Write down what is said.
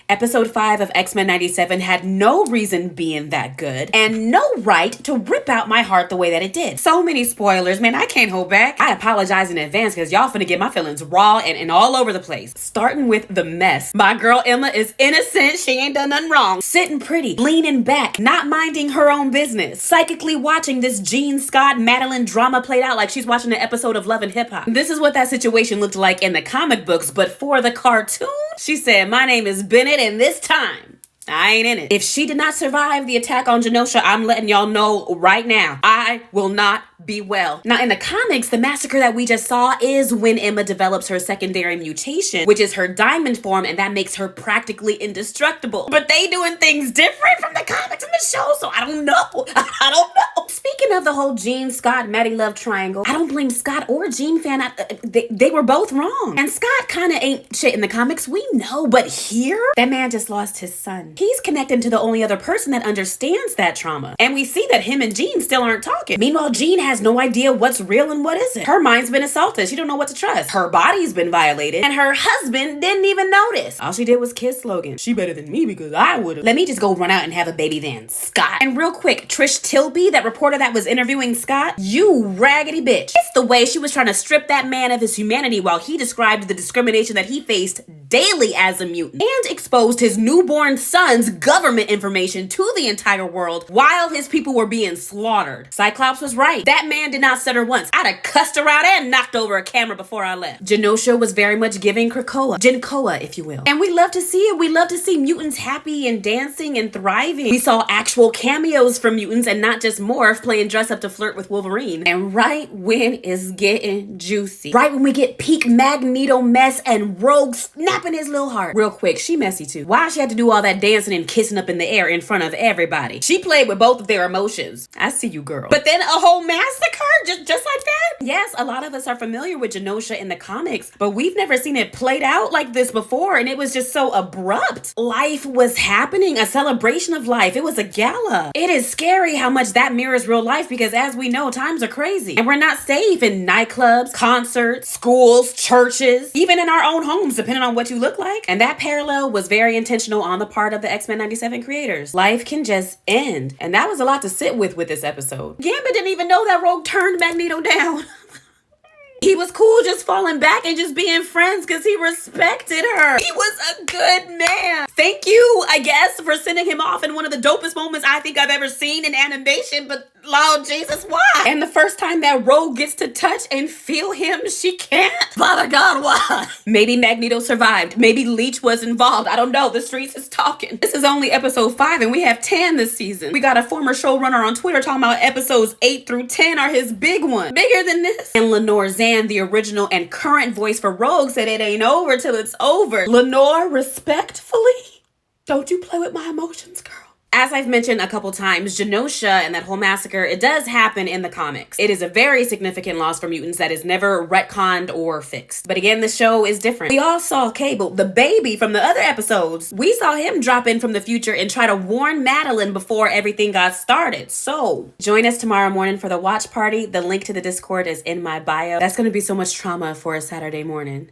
Episode 5 of X-Men 97 had no reason being that good and no right to rip out my heart the way that it did. So many spoilers, man, I can't hold back. I apologize in advance because y'all finna get my feelings raw and all over the place. Starting with the mess. My girl Emma is innocent. She ain't done nothing wrong. Sitting pretty, leaning back, not minding her own business. Psychically watching this Jean Scott Madeline drama played out like she's watching an episode of Love and Hip Hop. This is what that situation looked like in the comic books, but for the cartoon, she said, "My name is Bennett and this time I ain't in it." If she did not survive the attack on Genosha, I'm letting y'all know right now, I will not be well. Now, in the comics, the massacre that we just saw is when Emma develops her secondary mutation, which is her diamond form, and that makes her practically indestructible. But they doing things different from the comics and the show, so I don't know. I don't know. Speaking of the whole Jean Scott Maddie Love triangle, I don't blame Scott or Jean fan. They were both wrong. And Scott kind of ain't shit in the comics, we know, but here, that man just lost his son. He's connected to the only other person that understands that trauma. And we see that him and Jean still aren't talking. Meanwhile, Jean has no idea what's real and what isn't. Her mind's been assaulted. She don't know what to trust. Her body's been violated. And her husband didn't even notice. All she did was kiss Logan. She better than me because I would've. Let me just go run out and have a baby then, Scott. And real quick, Trish Tilby, that reporter that was interviewing Scott, you raggedy bitch. It's the way she was trying to strip that man of his humanity while he described the discrimination that he faced daily as a mutant and exposed his newborn son's government information to the entire world while his people were being slaughtered. Cyclops was right. That man did not stutter once. I'd have cussed her out and knocked over a camera before I left. Genosha was very much giving Krakoa, Genkoa, if you will. And we love to see it. We love to see mutants happy and dancing and thriving. We saw actual cameos from mutants and not just Morph playing dress up to flirt with Wolverine. And right when it's getting juicy, right when we get peak Magneto mess and Rogue snapping his little heart. Real quick, she messy too. Why she had to do all that dancing and kissing up in the air in front of everybody? She played with both of their emotions. I see you, girl. But then a whole massacre just like that? Yes, a lot of us are familiar with Genosha in the comics, but we've never seen it played out like this before, and it was just so abrupt. Life was happening, a celebration of life. It was a gala. It is scary how much that mirrors real life because as we know, times are crazy, and we're not safe in nightclubs, concerts, schools, churches, even in our own homes, depending on what you look like. And that parallel was very intentional on the part of the X-Men 97 creators. Life can just end, and that was a lot to sit with this episode. Gambit didn't even know that Rogue turned Magneto down. He was cool just falling back and just being friends because he respected her. He was a good man. Thank you, I guess, for sending him off in one of the dopest moments I think I've ever seen in animation, but Lord Jesus, why? And the first time that Rogue gets to touch and feel him, she can't. Father God, why? Maybe Magneto survived. Maybe Leech was involved. I don't know. The streets is talking. This is only episode 5 and we have 10 this season. We got a former showrunner on Twitter talking about episodes 8 through 10 are his big one. Bigger than this. And Lenore Zan, the original and current voice for Rogue, said it ain't over till it's over. Lenore, respectfully, don't you play with my emotions, girl. As I've mentioned a couple times, Genosha and that whole massacre, it does happen in the comics. It is a very significant loss for mutants that is never retconned or fixed. But again, the show is different. We all saw Cable, the baby from the other episodes. We saw him drop in from the future and try to warn Madeline before everything got started. So join us tomorrow morning for the watch party. The link to the Discord is in my bio. That's going to be so much trauma for a Saturday morning.